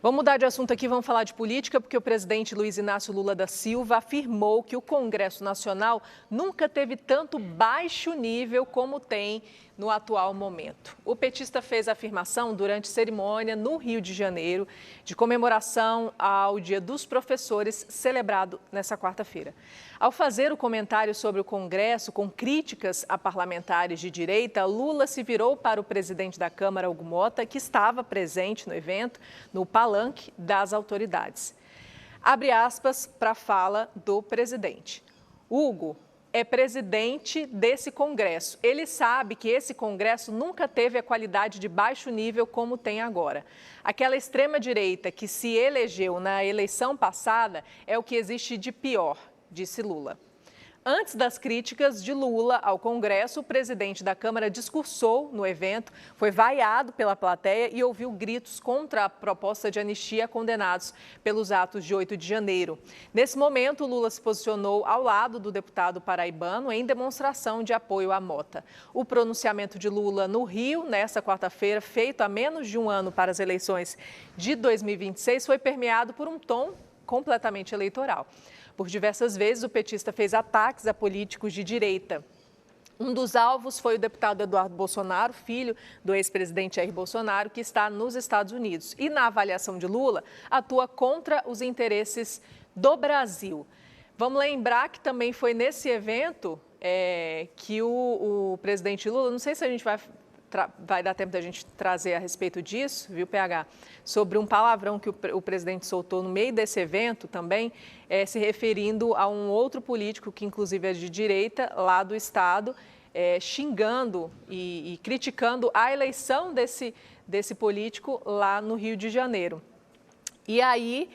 Vamos mudar de assunto aqui, vamos falar de política, porque o presidente Luiz Inácio Lula da Silva afirmou que o Congresso Nacional nunca teve tanto baixo nível como tem no atual momento. O petista fez a afirmação durante cerimônia no Rio de Janeiro, de comemoração ao Dia dos Professores, celebrado nesta quarta-feira. Ao fazer o comentário sobre o Congresso, com críticas a parlamentares de direita, Lula se virou para o presidente da Câmara, Hugo Motta, que estava presente no evento, no palanque das autoridades. Abre aspas para a fala do presidente. Hugo é presidente desse Congresso. Ele sabe que esse Congresso nunca teve a qualidade de baixo nível como tem agora. Aquela extrema-direita que se elegeu na eleição passada é o que existe de pior, disse Lula. Antes das críticas de Lula ao Congresso, o presidente da Câmara discursou no evento, foi vaiado pela plateia e ouviu gritos contra a proposta de anistia a condenados pelos atos de 8 de janeiro. Nesse momento, Lula se posicionou ao lado do deputado paraibano em demonstração de apoio à Motta. O pronunciamento de Lula no Rio, nesta quarta-feira, feito há menos de um ano para as eleições de 2026, foi permeado por um tom completamente eleitoral. Por diversas vezes, o petista fez ataques a políticos de direita. Um dos alvos foi o deputado Eduardo Bolsonaro, filho do ex-presidente Jair Bolsonaro, que está nos Estados Unidos. E, na avaliação de Lula, atua contra os interesses do Brasil. Vamos lembrar que também foi nesse evento que o presidente Lula, não sei se a gente vai dar tempo da gente trazer a respeito disso, viu, PH? Sobre um palavrão que o presidente soltou no meio desse evento também, se referindo a um outro político, que inclusive é de direita, lá do estado, xingando e criticando a eleição desse político lá no Rio de Janeiro. E aí,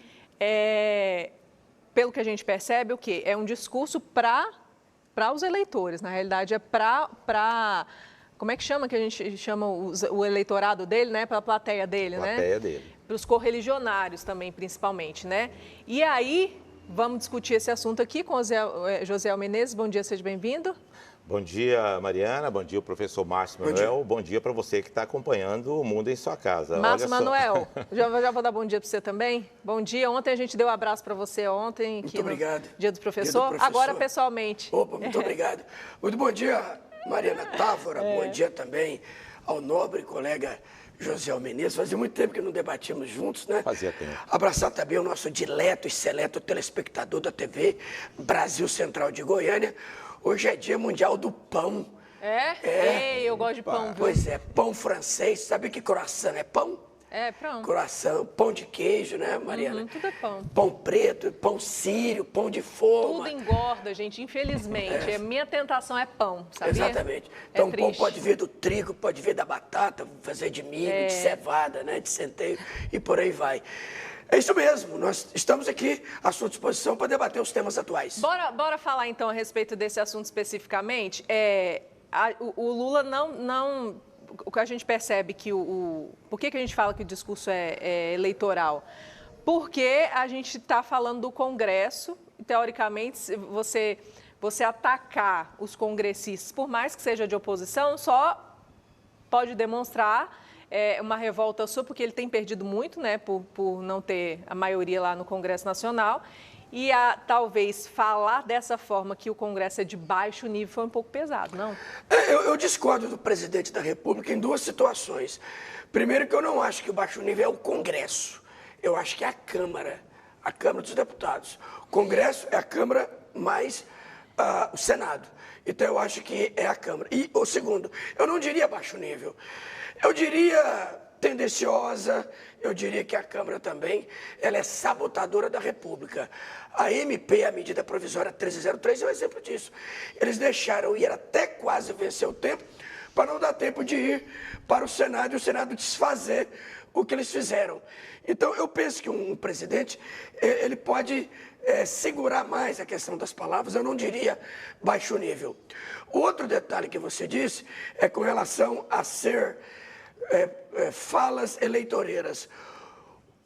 pelo que a gente percebe, o quê? É um discurso para os eleitores, na realidade é para como é que chama, que a gente chama o eleitorado dele, né? Para a plateia dele, né? Plateia dele. Para os correligionários também, principalmente, né? E aí, vamos discutir esse assunto aqui com o Josiel Menezes. Bom dia, seja bem-vindo. Bom dia, Mariana. Bom dia, o professor Márcio Manuel. Bom dia para você que está acompanhando o Mundo em sua casa. Márcio Manuel, já vou dar bom dia para você também. Bom dia. Ontem a gente deu um abraço para você ontem. Muito obrigado. Dia do professor. Agora, pessoalmente. Opa, muito obrigado. Muito bom dia, Mariana Távora, bom dia também ao nobre colega Josiel Menezes. Fazia muito tempo que não debatíamos juntos, né? Fazia tempo. Abraçar também o nosso dileto e seleto telespectador da TV Brasil Central de Goiânia. Hoje é dia mundial do pão. Ei, eu gosto de pão, viu? Pois é, pão francês. Sabe que croissant é pão? Pronto. Croissant, pão de queijo, né, Mariana? Tudo é pão. Pão preto, pão sírio, pão de forma. Tudo engorda, gente, infelizmente. Minha tentação é pão, sabia? Exatamente. Então, o pão pode vir do trigo, pode vir da batata, fazer de milho, de cevada, né, de centeio e por aí vai. É isso mesmo, nós estamos aqui à sua disposição para debater os temas atuais. Bora falar, então, a respeito desse assunto especificamente. O Lula não o que a gente percebe que por que a gente fala que o discurso é eleitoral? Porque a gente está falando do Congresso, e, teoricamente, você atacar os congressistas, por mais que seja de oposição, só pode demonstrar uma revolta sua, porque ele tem perdido muito, né, por não ter a maioria lá no Congresso Nacional. E talvez falar dessa forma que o Congresso é de baixo nível foi um pouco pesado, não? Eu discordo do presidente da República em duas situações. Primeiro, que eu não acho que o baixo nível é o Congresso. Eu acho que é a Câmara dos Deputados. O Congresso é a Câmara mais o Senado. Então, eu acho que é a Câmara. E o segundo, eu não diria baixo nível. Eu diria tendenciosa, eu diria que a Câmara também, ela é sabotadora da República. A MP, a medida provisória 1303, é um exemplo disso. Eles deixaram ir até quase vencer o tempo, para não dar tempo de ir para o Senado e o Senado desfazer o que eles fizeram. Então, eu penso que um presidente, ele pode segurar mais a questão das palavras, eu não diria baixo nível. O outro detalhe que você disse é com relação a ser falas eleitoreiras.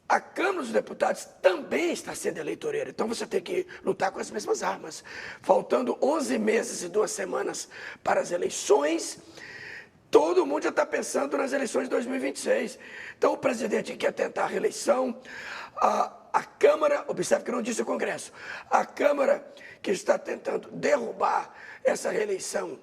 A Câmara dos Deputados também está sendo eleitoreira, então você tem que lutar com as mesmas armas. Faltando 11 meses e 2 semanas para as eleições, todo mundo já está pensando nas eleições de 2026. Então, o presidente quer tentar a reeleição, a Câmara, observe que eu não disse o Congresso, a Câmara que está tentando derrubar essa reeleição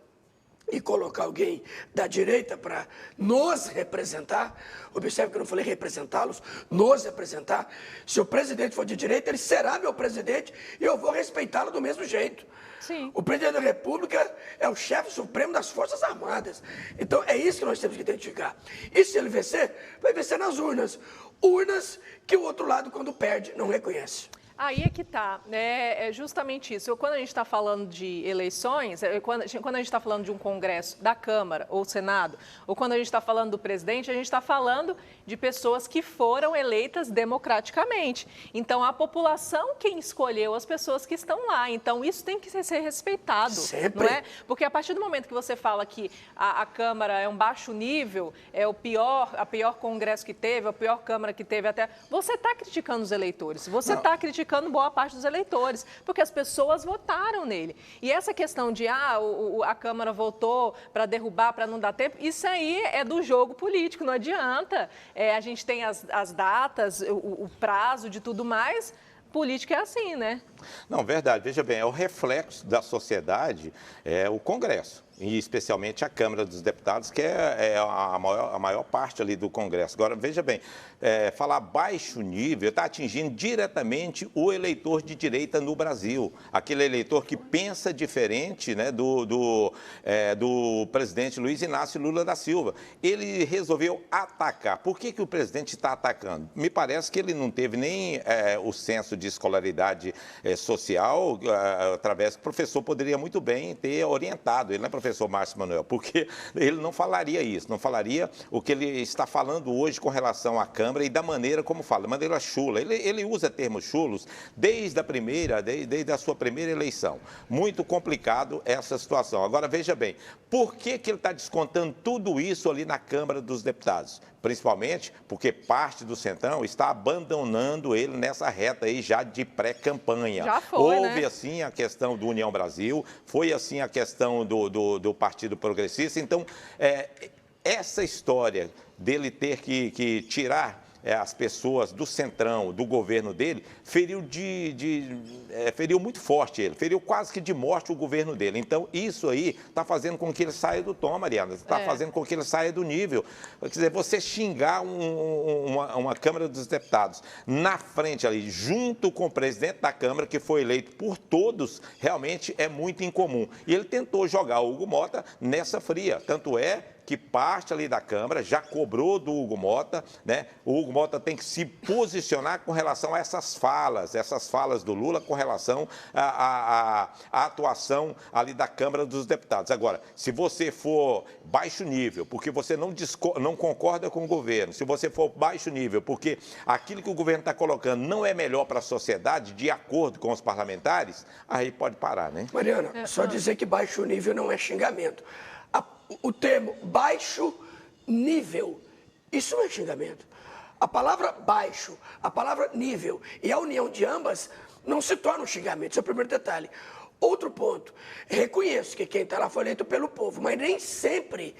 e colocar alguém da direita para nos representar, observe que eu não falei representá-los, nos representar. Se o presidente for de direita, ele será meu presidente e eu vou respeitá-lo do mesmo jeito. Sim. O presidente da República é o chefe supremo das Forças Armadas. Então, é isso que nós temos que identificar. E se ele vencer, vai vencer nas urnas. Urnas que o outro lado, quando perde, não reconhece. Aí é que está, né? É justamente isso. Quando a gente está falando de eleições, quando a gente está falando de um Congresso da Câmara ou Senado, ou quando a gente está falando do presidente, a gente está falando de pessoas que foram eleitas democraticamente. Então, a população quem escolheu as pessoas que estão lá. Então, isso tem que ser respeitado. Sempre. Não é? Porque a partir do momento que você fala que a Câmara é um baixo nível, é a pior Congresso que teve, a pior Câmara que teve até, você está criticando os eleitores. Você está criticando boa parte dos eleitores, porque as pessoas votaram nele. E essa questão de, a Câmara votou para derrubar, para não dar tempo, isso aí é do jogo político, não adianta. A gente tem as datas, o prazo de tudo mais. Política é assim, né? Não, verdade. Veja bem, é o reflexo da sociedade, é o Congresso, e especialmente a Câmara dos Deputados, que é a maior parte ali do Congresso. Agora, veja bem, falar baixo nível está atingindo diretamente o eleitor de direita no Brasil, aquele eleitor que pensa diferente, né, do presidente Luiz Inácio Lula da Silva. Ele resolveu atacar. Por que o presidente está atacando? Me parece que ele não teve nem o senso de escolaridade social, através que o professor poderia muito bem ter orientado. Ele não é professor Márcio Manuel, porque ele não falaria isso, não falaria o que ele está falando hoje com relação à Câmara e da maneira como fala, da maneira chula. Ele usa termos chulos desde a sua primeira eleição. Muito complicado essa situação. Agora, veja bem, por que ele está descontando tudo isso ali na Câmara dos Deputados? Principalmente porque parte do Centrão está abandonando ele nessa reta aí já de pré-campanha. Já foi, Houve, né? assim, a questão do União Brasil, foi, assim, a questão do Partido Progressista. Então, essa história dele ter que tirar as pessoas do Centrão, do governo dele, feriu muito forte ele, feriu quase que de morte o governo dele. Então, isso aí está fazendo com que ele saia do tom, Mariana, está fazendo com que ele saia do nível. Quer dizer, você xingar uma Câmara dos Deputados na frente ali, junto com o presidente da Câmara, que foi eleito por todos, realmente é muito incomum. E ele tentou jogar o Hugo Mota nessa fria, tanto é que parte ali da Câmara já cobrou do Hugo Mota, né? O Hugo Mota tem que se posicionar com relação a essas falas do Lula com relação à atuação ali da Câmara dos Deputados. Agora, se você for baixo nível, porque você não concorda com o governo, se você for baixo nível, porque aquilo que o governo está colocando não é melhor para a sociedade, de acordo com os parlamentares, aí pode parar, né? Mariana, só dizer que baixo nível não é xingamento. O termo baixo nível, isso não é xingamento. A palavra baixo, a palavra nível e a união de ambas não se torna um xingamento. Esse é o primeiro detalhe. Outro ponto, reconheço que quem está lá foi eleito pelo povo, mas nem sempre,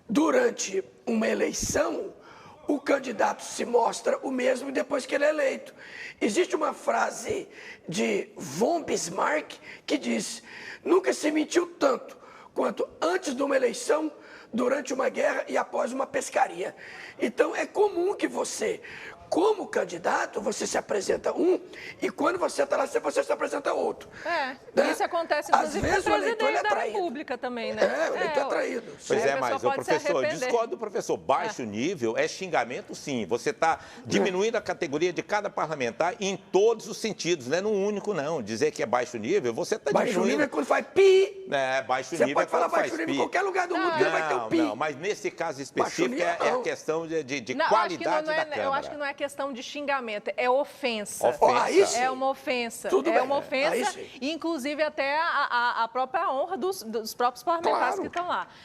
durante uma eleição, o candidato se mostra o mesmo depois que ele é eleito. Existe uma frase de von Bismarck que diz: nunca se mentiu tanto quanto antes de uma eleição, durante uma guerra e após uma pescaria. Então, é comum que você, como candidato, você se apresenta e quando você está lá, você se apresenta outro. Né? Isso acontece, às inclusive, vezes com o o eleitor presidente é da atraído. República também, né? O eleitor é atraído. Pois a mas pessoa o pode se professor, arrepender. discordo do professor, baixo nível é xingamento, sim. Você está diminuindo a categoria de cada parlamentar em todos os sentidos, não é num único, não. Dizer que é baixo nível, você está diminuindo. Baixo nível é quando faz pi. Baixo Você nível pode é falar quando baixo faz nível pi. em qualquer lugar do mundo que ele vai ter o pi. Não, mas nesse caso específico nível, é a não. questão de Não, qualidade da Câmara. eu acho que não é questão de xingamento, é ofensa. Aí sim. É uma ofensa. Tudo é bem. uma Aí ofensa, sim. inclusive até a própria honra dos próprios parlamentares Claro. que estão lá.